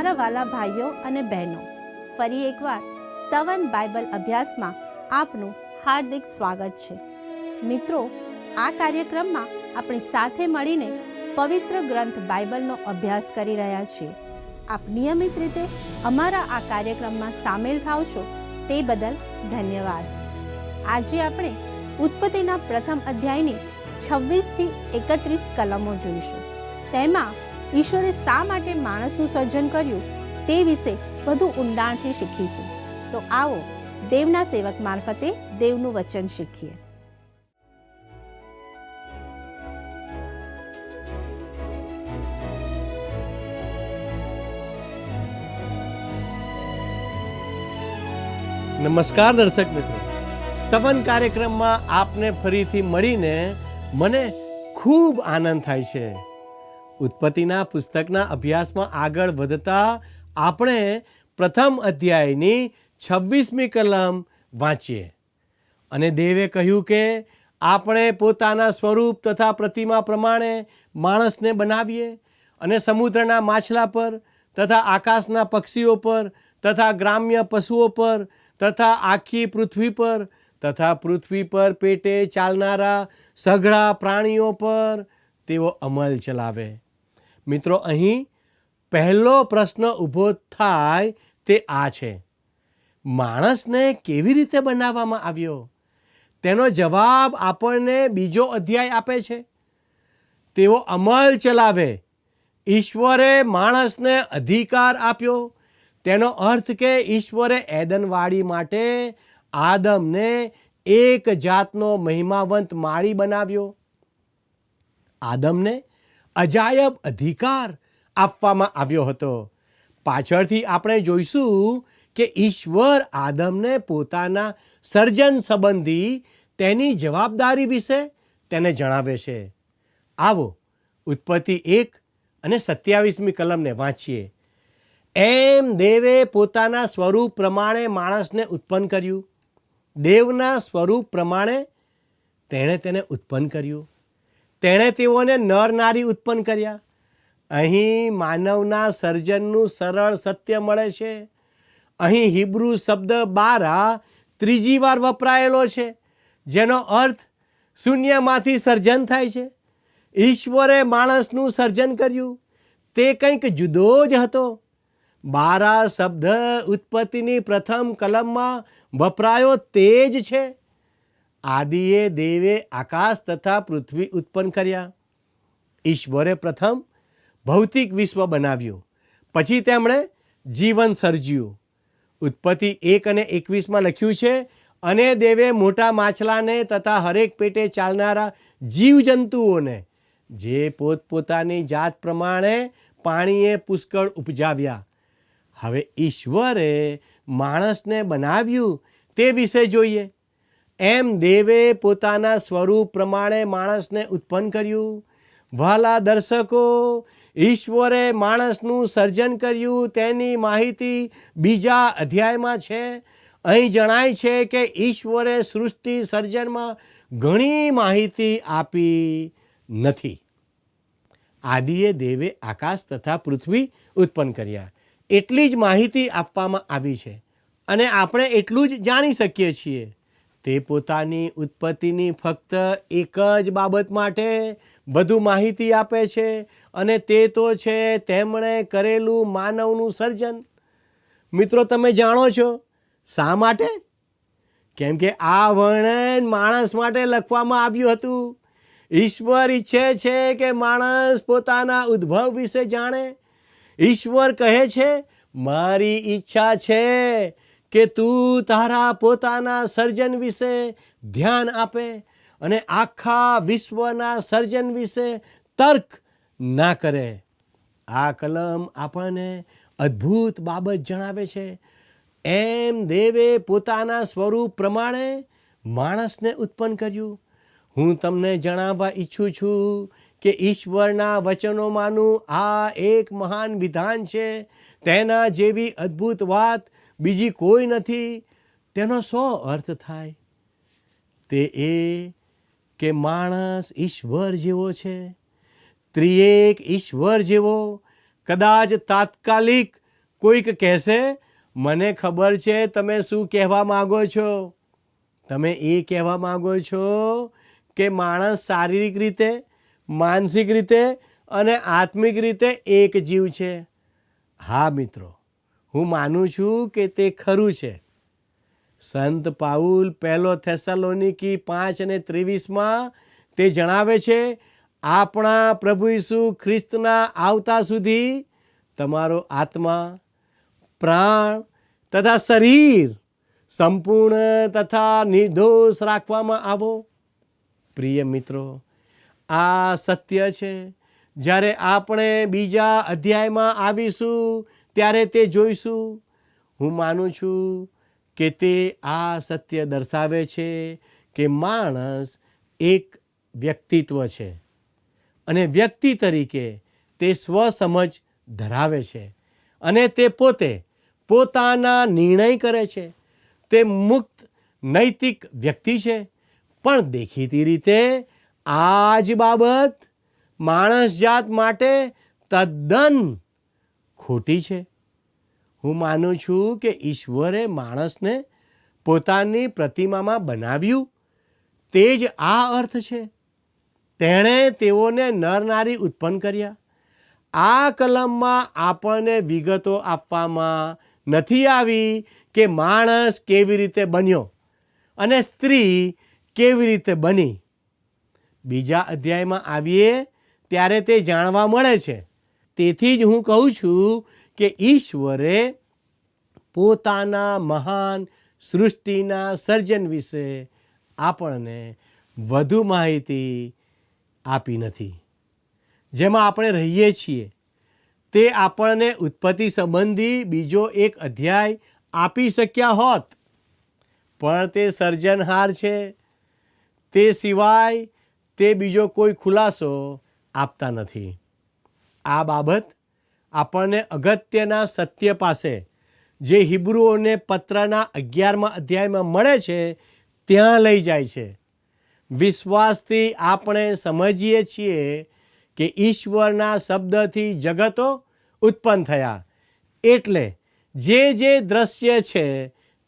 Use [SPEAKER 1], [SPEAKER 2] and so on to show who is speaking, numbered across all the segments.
[SPEAKER 1] મારા વાલા ભાઈઓ અને બહેનો, ફરી એકવાર સ્તવન બાઇબલ અભ્યાસમાં આપનું હાર્દિક સ્વાગત છે. મિત્રો, આ કાર્યક્રમમાં આપણે સાથે મળીને પવિત્ર ગ્રંથ બાઇબલનો અભ્યાસ કરી રહ્યા છીએ. આપ નિયમિત રીતે અમારા આ કાર્યક્રમમાં સામેલ થાઓ છો તે બદલ ધન્યવાદ. આજે આપણે ઉત્પત્તિના પ્રથમ અધ્યાયની 26થી 31 કલમો જોઈશું. તેમાં ઈશ્વરે શા માટે માણસનું સર્જન કર્યું તે વિશે વધુ ઊંડાણથી શીખીશું. તો આવો દેવના સેવક મારફતે દેવનું વચન શીખીએ.
[SPEAKER 2] નમસ્કાર દર્શક મિત્રો, સ્તવન કાર્યક્રમમાં આપને ફરીથી મળીને મને ખૂબ આનંદ થાય છે. ઉત્પત્તિના પુસ્તકના અભ્યાસમાં આગળ વધતા આપણે પ્રથમ અધ્યાયની 26મી કલમ વાંચીએ. અને દેવે કહ્યું કે આપણે પોતાના સ્વરૂપ તથા પ્રતિમા પ્રમાણે માણસને બનાવીએ અને સમુદ્રના માછલા પર તથા આકાશના પક્ષીઓ પર તથા ગ્રામ્ય પશુઓ પર તથા આખી પૃથ્વી પર તથા પૃથ્વી પર પેટે ચાલનારા સઘળા પ્રાણીઓ પર તેઓ અમલ ચલાવે. મિત્રો, અહીં પહેલો પ્રશ્ન ઊભો થાય તે આ છે: માણસને કેવી રીતે બનાવવામાં આવ્યો? તેનો જવાબ આપણને બીજો અધ્યાય આપે છે. તેઓ અમલ ચલાવે. ઈશ્વરે માણસને અધિકાર આપ્યો. તેનો અર્થ કે ઈશ્વરે એદનવાડી માટે આદમને એક જાતનો મહિમાવંત માળી બનાવ્યો. આદમને અજાયબ અધિકાર આપવામાં આવ્યો હતો. પાછળથી આપણે જોઈશું કે ઈશ્વર આદમને પોતાના સર્જન સંબંધી તેની જવાબદારી વિશે તેને જણાવે છે. આવો ઉત્પત્તિ 1 અને 27મી કલમને વાંચીએ. એમ દેવે પોતાના સ્વરૂપ પ્રમાણે માણસને ઉત્પન્ન કર્યું. દેવના સ્વરૂપ પ્રમાણે તેણે તેને ઉત્પન્ન કર્યું. તેણે તેઓને નર નારી ઉત્પન્ન કર્યા. અહીં માનવના સર્જનનું સરળ સત્ય મળે છે. અહીં હિબ્રુ શબ્દ બારા ત્રીજી વાર વપરાયેલો છે, જેનો અર્થ શૂન્યમાંથી સર્જન થાય છે. ઈશ્વરે માણસનું સર્જન કર્યું. તે કંઈક જુદો જ હતો. બારા શબ્દ ઉત્પત્તિની પ્રથમ કલમમાં વપરાયો તે જ છે. આદિએ દેવે આકાશ તથા પૃથ્વી ઉત્પન્ન કર્યા. ઈશ્વરે પ્રથમ ભૌતિક વિશ્વ બનાવ્યું, પછી તેમણે જીવન સર્જ્યું. ઉત્પત્તિ 1 અને 21માં લખ્યું છે, અને દેવે મોટા માછલાને તથા હરેક પેટે ચાલનારા જીવજંતુઓને જે પોતપોતાની જાત પ્રમાણે પાણીએ પુષ્કળ ઉપજાવ્યા. હવે ઈશ્વરે માણસને બનાવ્યું તે વિશે જોઈએ. એમ દેવે પોતાના સ્વરૂપ પ્રમાણે માણસને ઉત્પન્ન કર્યું. વહાલા દર્શકો, ઈશ્વરે માણસનું સર્જન કર્યું તેની માહિતી બીજા અધ્યાયમાં છે. અહીં જણાય છે કે ઈશ્વરે સૃષ્ટિ સર્જનમાં ઘણી માહિતી આપી નથી. આદિએ દેવે આકાશ તથા પૃથ્વી ઉત્પન્ન કર્યા, એટલી જ માહિતી આપવામાં આવી છે. અને આપણે એટલું જ જાણી શકીએ છીએ. તે પોતાની ઉત્પત્તિની ફક્ત એક જ બાબત માટે વધુ માહિતી આપે છે, અને તે તો છે તેમણે કરેલું માનવનું સર્જન. મિત્રો, તમે જાણો છો શા માટે? કેમ કે આ વર્ણન માણસ માટે લખવામાં આવ્યું હતું. ઈશ્વર ઈચ્છે છે કે માણસ પોતાના ઉદ્ભવ વિશે જાણે. ઈશ્વર કહે છે, મારી ઈચ્છા છે કે તું તારા પોતાના સર્જન વિશે ધ્યાન આપે અને આખા વિશ્વના સર્જન વિશે તર્ક ના કરે. આ કલમ આપણને અદ્ભુત બાબત જણાવે છે. એમ દેવે પોતાના સ્વરૂપ પ્રમાણે માણસને ઉત્પન્ન કર્યું. હું તમને જણાવવા ઈચ્છું છું કે ઈશ્વરના વચનોમાંનું આ એક મહાન વિધાન છે. તેના જેવી અદ્ભુત વાત બીજી કોઈ નથી. તેનો શો અર્થ થાય? તે એ કે માણસ ઈશ્વર જેવો છે. ત્રિએક ઈશ્વર જેવો કદાચ તાત્કાલિક કોઈક કહેશે, મને ખબર છે તમે શું કહેવા માગો છો. તમે એ કહેવા માગો છો કે માણસ શારીરિક રીતે, માનસિક રીતે અને આત્મિક રીતે એક જીવ છે. હા મિત્રો, હું માનું છું કે તે ખરું છે. સંત પાઉલ 1 થેસલોનિકી 5:23 તે જણાવે છે, આપણા પ્રભુ ઈસુ ખ્રિસ્તના આવતા સુધી તમારો આત્મા, પ્રાણ તથા શરીર સંપૂર્ણ તથા નિર્દોષ રાખવામાં આવો. પ્રિય મિત્રો, આ સત્ય છે. જ્યારે આપણે બીજા અધ્યાયમાં આવીશું ત્યારે તે જોઈશું. હું માનું છું કે તે આ સત્ય દર્શાવે છે કે માણસ એક વ્યક્તિત્વ છે અને વ્યક્તિ તરીકે તે સ્વસમજ ધરાવે છે અને તે પોતે પોતાના નિર્ણય કરે છે. તે મુક્ત નૈતિક વ્યક્તિ છે. પણ દેખીતી રીતે આ જ બાબત માણસ જાત માટે તદ્દન ખોટી છે. હું માનું છું કે ઈશ્વરે માણસને પોતાની પ્રતિમામાં બનાવ્યું. તે જ આ અર્થ છે. તેણે તેઓને નર નારી ઉત્પન્ન કર્યા. આ કલમમાં આપણને વિગતો આપવામાં નથી આવી કે માણસ કેવી રીતે બન્યો અને સ્ત્રી કેવી રીતે બની. બીજા અધ્યાયમાં આવીએ ત્યારે તે જાણવા મળે છે. તેથી જ હું કહું છું કે ઈશ્વરે પોતાના મહાન સૃષ્ટિના સર્જન વિશે આપણને વધુ માહિતી આપી નથી. જેમાં આપણે રહીએ છીએ તે આપણને ઉત્પત્તિ સંબંધી બીજો એક અધ્યાય આપી શક્યા હોત, પણ તે સર્જનહાર છે. તે સિવાય તે બીજો કોઈ ખુલાસો આપતા નથી. આ બાબત આપણને અગત્યના સત્ય પાસે જે હિબ્રુઓને પત્રના 11મા અધ્યાયમાં મળે છે ત્યાં લઈ જાય છે. વિશ્વાસથી આપણે સમજીએ છીએ કે ઈશ્વરના શબ્દથી જગતો ઉત્પન્ન થયા. એટલે જે દ્રશ્ય છે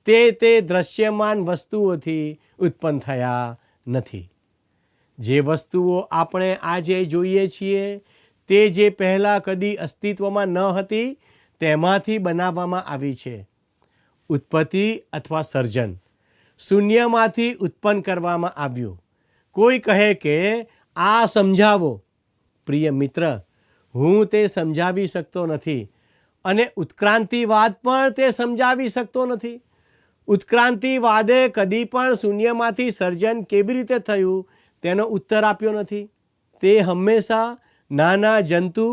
[SPEAKER 2] તે દ્રશ્યમાન વસ્તુઓથી ઉત્પન્ન થયા નથી. જે વસ્તુઓ આપણે આજે જોઈએ છીએ તે જે પહેલાં કદી અસ્તિત્વમાં ન હતી તેમાંથી બનાવવામાં આવી છે. ઉત્પત્તિ અથવા સર્જન શૂન્યમાંથી ઉત્પન્ન કરવામાં આવ્યું. કોઈ કહે કે આ સમજાવો. પ્રિય મિત્ર, હું તે સમજાવી શકતો નથી અને ઉત્ક્રાંતિવાદ પણ તે સમજાવી શકતો નથી. ઉત્ક્રાંતિવાદે કદી પણ શૂન્યમાંથી સર્જન કેવી રીતે થયું તેનો ઉત્તર આપ્યો નથી. તે હંમેશા નાના જંતુ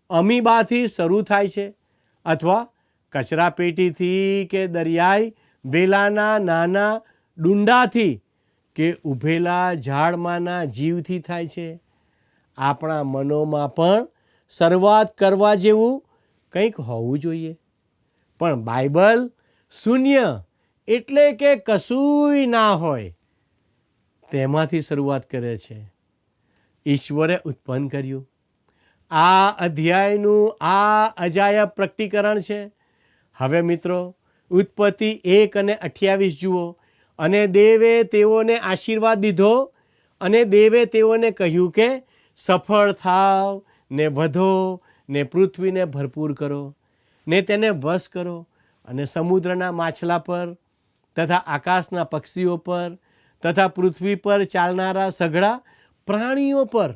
[SPEAKER 2] અમીબાથી શરૂ થાય છે અથવા કચરાપેટીથી કે દરિયાઈ વેલાના નાના ડુંડાથી કે ઊભેલા ઝાડમાંના જીવથી થાય છે. આપણા મનોમાં પણ શરૂઆત કરવા જેવું કંઈક હોવું જોઈએ. પણ બાઇબલ શૂન્ય એટલે કે કશુંય ના હોય તેમાંથી શરૂઆત કરે છે. ઈશ્વરે ઉત્પન્ન કર્યું. આ અધ્યાયનું આ અજાયબ પ્રકટીકરણ છે. હવે મિત્રો, ઉત્પત્તિ 1:28 જુઓ. અને દેવે તેઓને આશીર્વાદ દીધો અને દેવે તેઓને કહ્યું કે સફળ થાવ ને વધો ને પૃથ્વીને ભરપૂર કરો ને તેને વશ કરો અને સમુદ્રના માછલા પર તથા આકાશના પક્ષીઓ પર તથા પૃથ્વી પર ચાલનારા સઘળા પ્રાણીઓ પર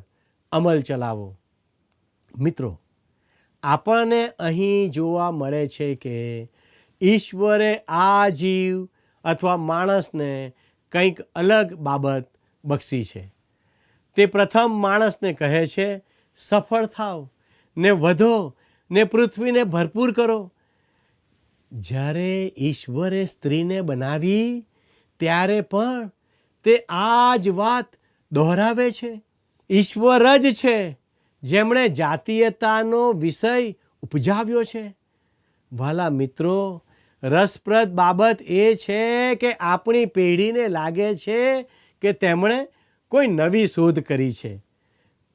[SPEAKER 2] અમલ ચલાવો. મિત્રો, આપણને અહીં જોવા મળે છે કે ઈશ્વરે આ જીવ અથવા માણસને કંઈક અલગ બાબત બક્ષી છે. તે પ્રથમ માણસને કહે છે સફળ થાવ ને વધો ને પૃથ્વીને ભરપૂર કરો. જ્યારે ઈશ્વરે સ્ત્રીને બનાવી ત્યારે પણ તે આ જ વાત દોહરાવે છે. ઈશ્વર જ છે જેમણે જાતીયતાનો વિષય ઉપજાવ્યો છે. વાલા મિત્રો, રસપ્રદ બાબત એ છે કે આપણી પેઢીને લાગે છે કે તેમણે કોઈ નવી શોધ કરી છે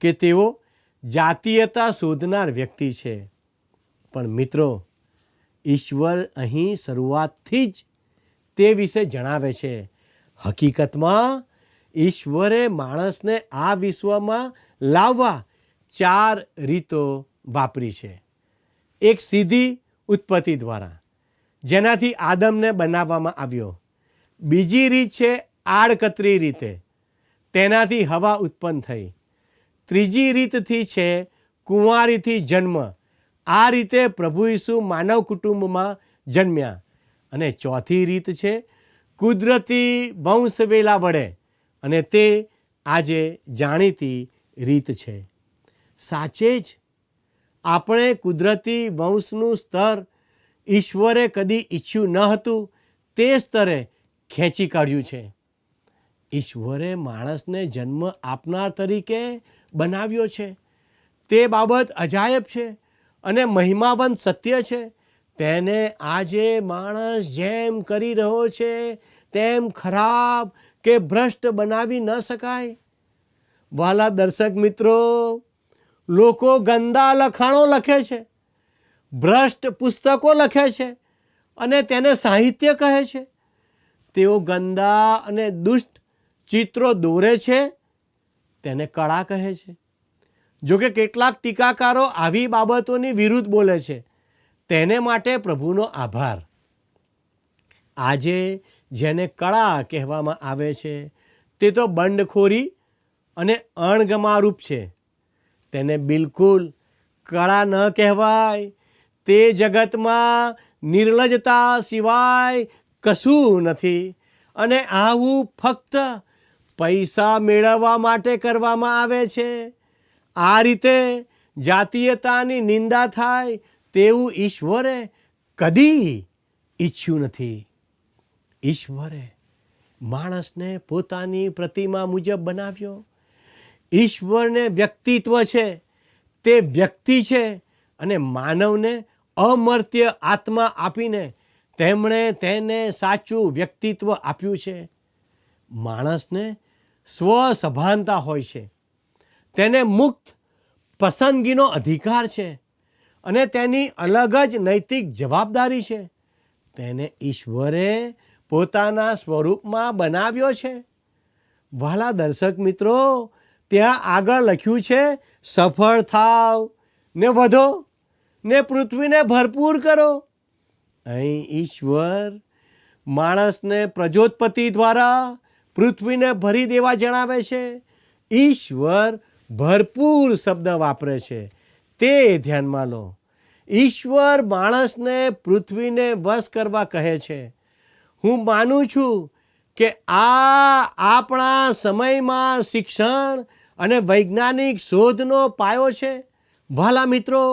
[SPEAKER 2] કે તેઓ જાતીયતા શોધનાર વ્યક્તિ છે. પણ મિત્રો, ઈશ્વર અહીં શરૂઆતથી જ તે વિશે જણાવે છે. હકીકતમાં ઈશ્વરે માણસને આ વિશ્વમાં લાવવા 4 રીતો વાપરી છે. એક સીધી ઉત્પત્તિ દ્વારા, જેનાથી આદમને બનાવવામાં આવ્યો. બીજી રીત છે આડકતરી રીતે, તેનાથી હવા ઉત્પન્ન થઈ. ત્રીજી રીતથી છે કુંવારીથી જન્મ, આ રીતે પ્રભુ ઈસુ માનવ કુટુંબમાં જન્મ્યા. અને ચોથી રીત છે કુદરતી વંશવેલા વડે, અને તે આજે જાણીતી રીત છે. સાચે જ આપણે કુદરતી વંશનું સ્તર ઈશ્વરે કદી ઈચ્છ્યું ન હતું તે સ્તરે ખેંચી કાઢ્યું છે. ઈશ્વરે માણસને જન્મ આપનાર તરીકે બનાવ્યો છે. તે બાબત અજાયબ છે અને મહિમાવંત સત્ય છે. તેને આજે માણસ જેમ કરી રહ્યો છે તેમ ખરાબ કે ભ્રષ્ટ બનાવી ન શકાય. વાલા દર્શક મિત્રો, લોકો ગંદા લખાણો લખે છે, ભ્રષ્ટ પુસ્તકો લખે છે અને તેને સાહિત્ય કહે છે. તેઓ ગંદા અને દુષ્ટ ચિત્રો દોરે છે, તેને કળા કહે છે. જોકે કેટલાક ટીકાકારો આવી બાબતોની વિરુદ્ધ બોલે છે. તેને માટે પ્રભુનો આભાર. આજે જેને કળા કહેવામાં આવે છે તે તો બંડખોરી અને અણગમારૂપ છે. તેને બિલકુલ કળા ન કહેવાય. તે જગતમાં નિર્લજ્જતા સિવાય કશું નથી. અને આવું ફક્ત પૈસા મેળવવા માટે કરવામાં આવે છે. આ રીતે જાતીયતાની નિંદા થાય તેવું ઈશ્વરે કદી ઈચ્છ્યું નથી. ઈશ્વરે માણસને પોતાની પ્રતિમા મુજબ બનાવ્યો. ઈશ્વરને વ્યક્તિત્વ છે, તે વ્યક્તિ છે, અને માનવને અમર્ત્ય આત્મા આપીને તેમણે તેને સાચું વ્યક્તિત્વ આપ્યું છે. માણસને સ્વસભાનતા હોય છે, તેને મુક્ત પસંદગીનો અધિકાર છે અને તેની અલગ જ નૈતિક જવાબદારી છે. તેને ઈશ્વરે પોતાના સ્વરૂપમાં બનાવ્યો છે. વહાલા દર્શક મિત્રો, ત્યાં આગળ લખ્યું છે, સફળ થાવ ને વધો ને પૃથ્વીને ભરપૂર કરો. અહીં ઈશ્વર માણસને પ્રજોત્પત્તિ દ્વારા પૃથ્વીને ભરી દેવા જણાવે છે. ઈશ્વર ભરપૂર શબ્દ વાપરે છે, તે ધ્યાનમાં લો. ઈશ્વર માણસને પૃથ્વીને વશ કરવા કહે છે. હું માનું છું કે આ આપણા સમયમાં શિક્ષણ અને વૈજ્ઞાનિક શોધનો પાયો છે. વહાલા મિત્રો,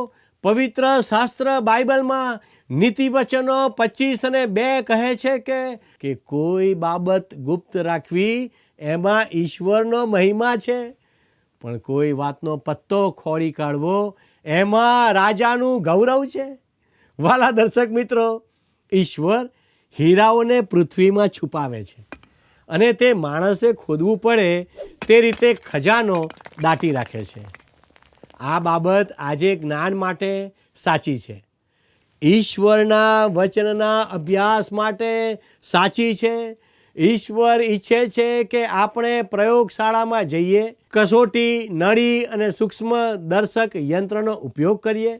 [SPEAKER 2] પવિત્ર શાસ્ત્ર બાઇબલમાં નીતિવચનો 25:2 કહે છે કે કોઈ બાબત ગુપ્ત રાખવી એમાં ઈશ્વરનો મહિમા છે, પણ કોઈ વાતનો પત્તો ખોળી કાઢવો એમાં રાજાનું ગૌરવ છે. વહાલા દર્શક મિત્રો, ઈશ્વર હીરાઓને પૃથ્વીમાં છુપાવે છે અને તે માણસે ખોદવું પડે તે રીતે ખજાનો દાટી રાખે છે. આ બાબત આજે જ્ઞાન માટે સાચી છે, ઈશ્વરના વચનના અભ્યાસ માટે સાચી છે. ઈશ્વર ઈચ્છે છે કે આપણે પ્રયોગશાળામાં જઈએ, કસોટી નળી અને સૂક્ષ્મ દર્શક યંત્રનો ઉપયોગ કરીએ,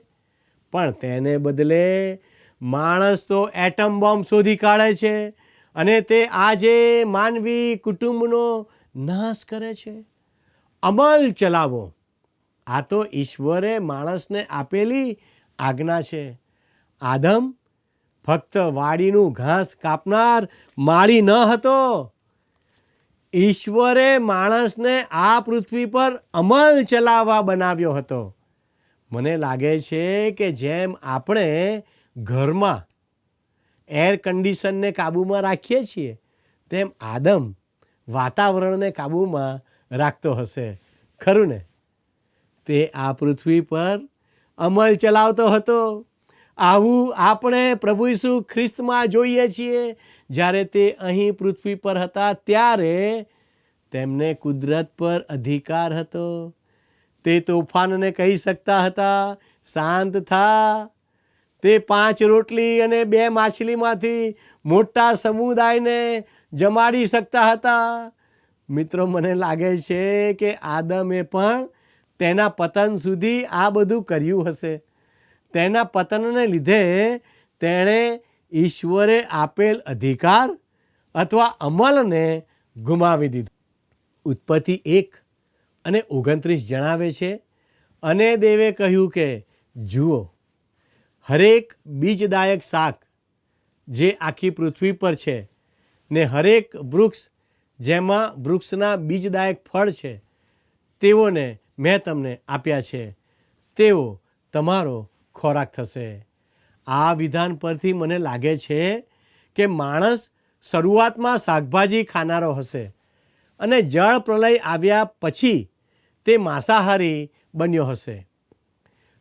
[SPEAKER 2] પણ તેને બદલે માણસ તો એટમ બોમ્બ શોધી કાઢે છે અને તે આજે માનવી કુટુંબનો નાશ કરે છે. અમલ ચલાવો, આ તો ઈશ્વરે માણસને આપેલી આજ્ઞા છે. આદમ ફક્ત વાડીનું ઘાસ કાપનાર માળી ન હતો. ઈશ્વરે માણસને આ પૃથ્વી પર અમલ ચલાવવા બનાવ્યો હતો. મને લાગે છે કે જેમ આપણે ઘરમાં એર કન્ડિશનને કાબૂમાં રાખીએ છીએ, તેમ આદમ વાતાવરણને કાબૂમાં રાખતો હશે, ખરું ને? તે આ પૃથ્વી પર અમલ ચલાવતો હતો. આવું આપણે પ્રભુ ઈસુ ખ્રિસ્તમાં જોઈએ છીએ. જ્યારે તે અહીં પૃથ્વી પર હતા ત્યારે તેમને કુદરત પર અધિકાર હતો. તે તોફાનને કહી શકતા હતા, શાંત થા. તે 5 રોટલી અને 2 માછલીમાંથી મોટા સમુદાયને જમાડી શકતા હતા. મિત્રો, મને લાગે છે કે આદમે પણ તેના પતન સુધી આ બધું કર્યું હશે. તેના પતનને લીધે તેણે ઈશ્વરે આપેલ અધિકાર અથવા અમલને ગુમાવી દીધો. ઉત્પત્તિ 1:29 જણાવે છે, અને દેવે કહ્યું કે જુઓ, હરેક બીજદાયક શાક જે આખી પૃથ્વી પર છે ને હરેક વૃક્ષ જેમાં વૃક્ષના બીજદાયક ફળ છે તેઓને મેં તમને આપ્યા છે, તેઓ તમારો ખોરાક થશે. આ વિધાન પરથી મને લાગે છે કે માણસ શરૂઆતમાં શાકભાજી ખાનારો હશે અને જળ પ્રલય આવ્યા પછી તે માંસાહારી બન્યો હશે.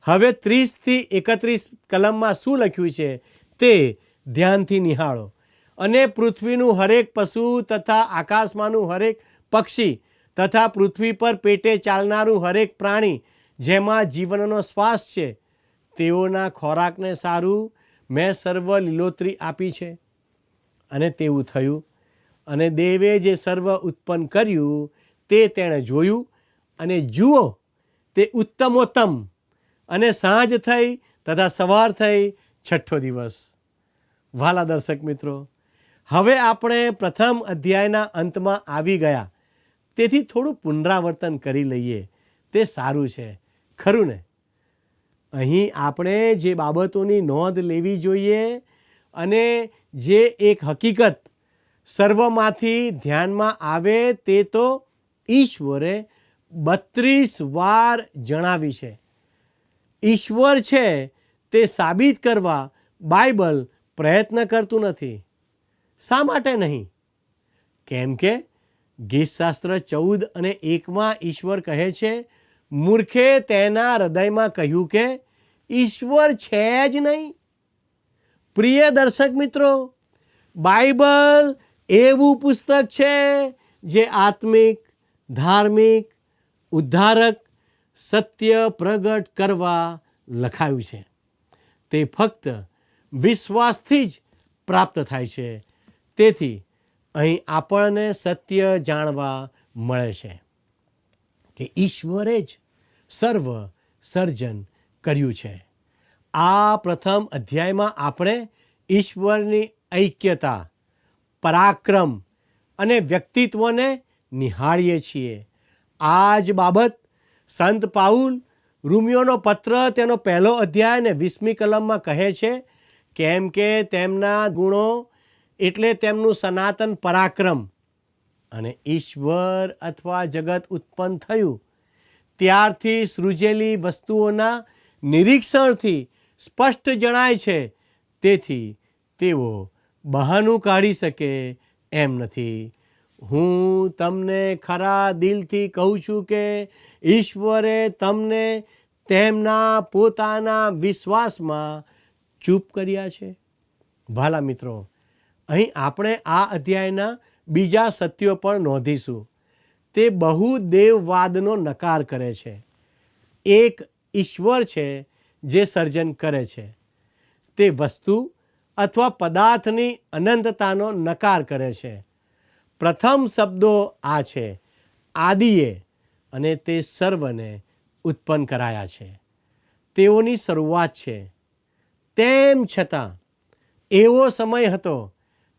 [SPEAKER 2] હવે 30 થી 31 કલમમાં શું લખ્યું છે તે ધ્યાનથી નિહાળો. અને પૃથ્વીનું હરેક પશુ તથા આકાશમાંનું હરેક પક્ષી તથા પૃથ્વી પર પેટે ચાલનારું હરેક પ્રાણી જેમાં જીવનનો શ્વાસ છે, તેઓના ખોરાકને સારું મેં સર્વ લીલોતરી આપી છે. અને તેવું થયું. અને દેવે જે સર્વ ઉત્પન્ન કર્યું તે તેણે જોયું, અને જુઓ, તે ઉત્તમોત્તમ. અને સાંજ થઈ તથા સવાર થઈ 6ઠ્ઠો દિવસ. વહાલા દર્શક મિત્રો, હવે આપણે પ્રથમ અધ્યાયના અંતમાં આવી ગયા, તેથી થોડું પુનરાવર્તન કરી લઈએ તે સારું છે, ખરું ને? અહીં આપણે જે બાબતોની નોંધ લેવી જોઈએ અને જે એક હકીકત સર્વમાંથી ધ્યાનમાં આવે તે તો ઈશ્વરે 32 વાર જણાવી છે. ઈશ્વર છે તે સાબિત કરવા બાઇબલ પ્રયત્ન કરતું નથી. શા માટે નહીં? કેમ કે ગીતશાસ્ત્ર 14:1 ઈશ્વર કહે છે, મૂર્ખે તેના હૃદયમાં કહ્યું કે ઈશ્વર છે જ નહીં. પ્રિય દર્શક મિત્રો, બાઇબલ એવું પુસ્તક છે જે આત્મિક, ધાર્મિક, ઉદ્ધારક, સત્ય પ્રગટ કરવા લખાયું છે. તે ફક્ત વિશ્વાસથી જ પ્રાપ્ત થાય છે. તેથી અહીં આપણને સત્ય જાણવા મળે છે કે ઈશ્વરે જ સર્વ સર્જન કર્યું છે. આ પ્રથમ અધ્યાયમાં આપણે ઈશ્વરની ઐક્યતા, પરાક્રમ અને વ્યક્તિત્વને નિહાળીએ છીએ. આ જ બાબત સંત પાઉલ રોમીયોનો પત્ર તેનો 1 અધ્યાય અને 20મી કલમમાં કહે છે, કેમ કે તેમના ગુણો એટલે તેમનું સનાતન પરાક્રમ. અને ઈશ્વર અથવા જગત ઉત્પન્ન થયું ત્યારથી સૃજેલી વસ્તુઓના નિરીક્ષણથી સ્પષ્ટ જણાય છે. તેથી તેઓ બહાનું કાઢી શકે એમ નથી. હું તમને ખરા દિલથી કહું છું કે ઈશ્વરે તમને તેમના પોતાના વિશ્વાસમાં ચૂપ કર્યા છે. વહાલા મિત્રો, અહીં આપણે આ અધ્યાયના બીજા સત્યો પણ નોંધીશું. તે બહુદેવવાદનો નકાર કરે છે. એક ઈશ્વર છે જે સર્જન કરે છે. તે વસ્તુ અથવા પદાર્થની અનંતતાનો નકાર કરે છે. પ્રથમ શબ્દો આ છે, આદિએ, અને તે સર્વને ઉત્પન્ન કરાયા છે. તેઓની શરૂઆત છે. તેમ છતાં એવો સમય હતો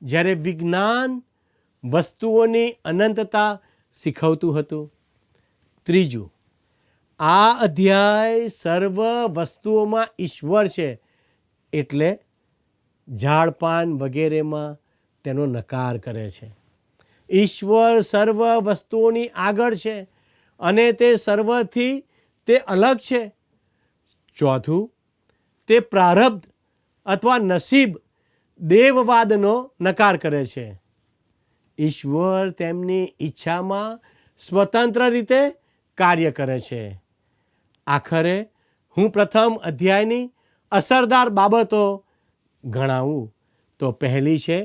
[SPEAKER 2] જ્યારે વિજ્ઞાન વસ્તુઓની અનંતતા શીખવતું હતું. ત્રીજું, આ અધ્યાય સર્વ વસ્તુઓમાં ઈશ્વર છે એટલે ઝાડપાન વગેરેમાં તેનો નકાર કરે છે. ઈશ્વર સર્વ વસ્તુઓની આગળ છે અને તે સર્વથી તે અલગ છે. ચોથું, તે પ્રારબ્ધ અથવા નસીબ દેવવાદનો નકાર કરે છે. ઈશ્વર તેમની ઈચ્છામાં સ્વતંત્ર રીતે કાર્ય કરે છે. આખરે હું પ્રથમ અધ્યાયની અસરદાર બાબતો ગણાવું તો પહેલી છે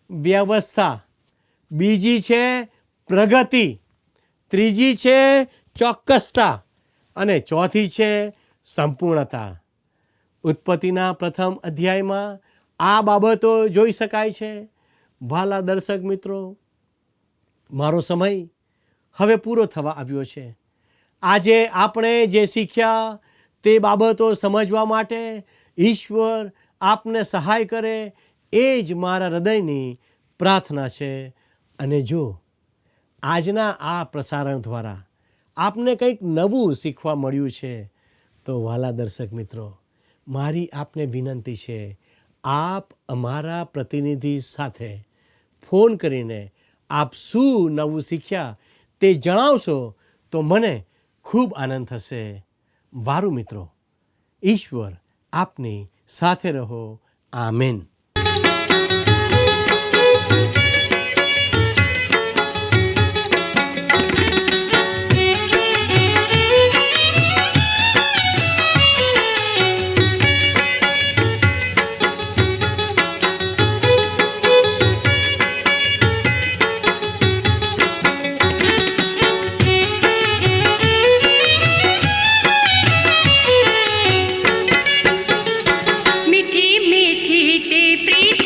[SPEAKER 2] વ્યવસ્થા, બીજી છે પ્રગતિ, ત્રીજી છે ચોક્કસતા અને ચોથી છે સંપૂર્ણતા. ઉત્પત્તિના પ્રથમ અધ્યાયમાં આ બાબતો જોઈ શકાય છે. વહાલા દર્શક મિત્રો, મારો સમય હવે પૂરો થવા આવ્યો છે. આજે આપણે જે શીખ્યા તે બાબતો સમજવા માટે ઈશ્વર આપને સહાય કરે એ જ મારા હૃદયની પ્રાર્થના છે. અને જો આજના આ પ્રસારણ દ્વારા આપને કંઈક નવું શીખવા મળ્યું છે તો વહાલા દર્શક મિત્રો, મારી આપને વિનંતી છે, આપ અમારા પ્રતિનિધિ સાથે ફોન કરીને આપ શું નવું શીખ્યા તે જણાવશો તો મને ખૂબ આનંદ થશે. વારું મિત્રો, ઈશ્વર આપની સાથે રહો. આમેન.
[SPEAKER 3] પ્રીત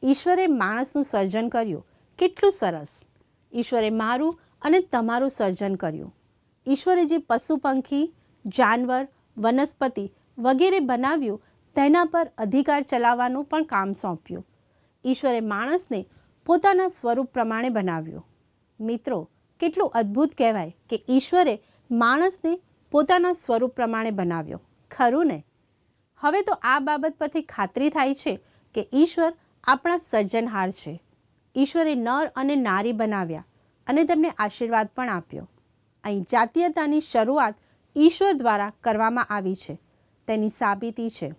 [SPEAKER 1] ઈશ્વરે માણસનું સર્જન કર્યું, કેટલું સરસ! ઈશ્વરે મારું અને તમારું સર્જન કર્યું. ઈશ્વરે જે પશુ પંખી, જાનવર, વનસ્પતિ વગેરે બનાવ્યું તેના પર અધિકાર ચલાવવાનું પણ કામ સોંપ્યું. ઈશ્વરે માણસને પોતાના સ્વરૂપ પ્રમાણે બનાવ્યો. મિત્રો, કેટલું અદ્ભુત કહેવાય કે ઈશ્વરે માણસને પોતાના સ્વરૂપ પ્રમાણે બનાવ્યો, ખરું ને? હવે તો આ બાબત પરથી ખાતરી થાય છે કે ઈશ્વર આપણા સર્જનહાર છે. ઈશ્વરે નર અને નારી બનાવ્યા અને તેમને આશીર્વાદ પણ આપ્યો. અહીં જાતીયતાની શરૂઆત ઈશ્વર દ્વારા કરવામાં આવી છે તેની સાબિતી છે.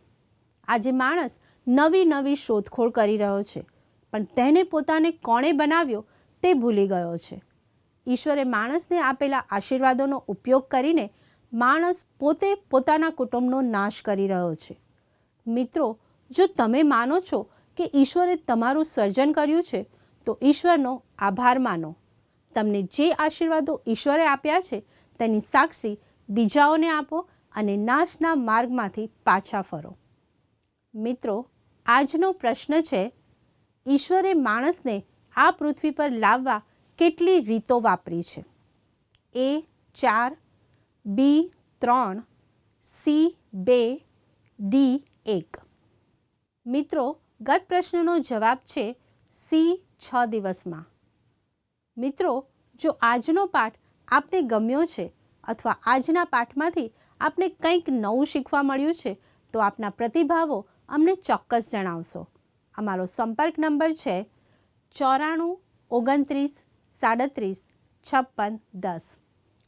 [SPEAKER 1] આજે માણસ નવી નવી શોધખોળ કરી રહ્યો છે, પણ તેને પોતાને કોણે બનાવ્યો તે ભૂલી ગયો છે. ઈશ્વરે માણસને આપેલા આશીર્વાદોનો ઉપયોગ કરીને માણસ પોતે પોતાના કુટુંબનો નાશ કરી રહ્યો છે. મિત્રો, જો તમે માનો છો કે ઈશ્વરે તમારું સર્જન કર્યું છે તો ઈશ્વરનો આભાર માનો. તમને જે આશીર્વાદો ઈશ્વરે આપ્યા છે તેની સાક્ષી બીજાઓને આપો અને નાશના માર્ગમાંથી પાછા ફરો. મિત્રો, આજનો પ્રશ્ન છે, ઈશ્વરે માણસને આ પૃથ્વી પર લાવવા કેટલી રીતો વાપરી છે? A 4, B 3, C 2, D 1. મિત્રો, ગત પ્રશ્નનો જવાબ છે C 6 દિવસમાં. મિત્રો, જો આજનો પાઠ આપને ગમ્યો છે અથવા આજના પાઠમાંથી આપને કંઈક નવું શીખવા મળ્યું છે તો આપના પ્રતિભાવો અમને ચોક્કસ જણાવશો. અમારો સંપર્ક નંબર છે 94 29 37 56 10.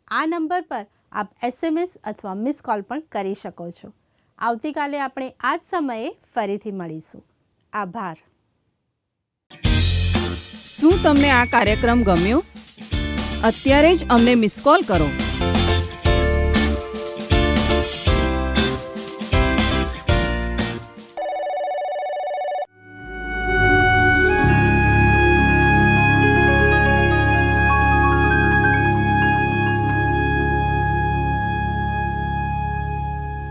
[SPEAKER 1] આ નંબર પર આપ SMS અથવા મિસ કોલ પણ કરી શકો છો. આવતીકાલે આપણે આ જ સમયે ફરીથી મળીશું. આભાર.
[SPEAKER 3] શું તમને આ કાર્યક્રમ ગમ્યો? અત્યારે જ અમને મિસ કોલ કરો.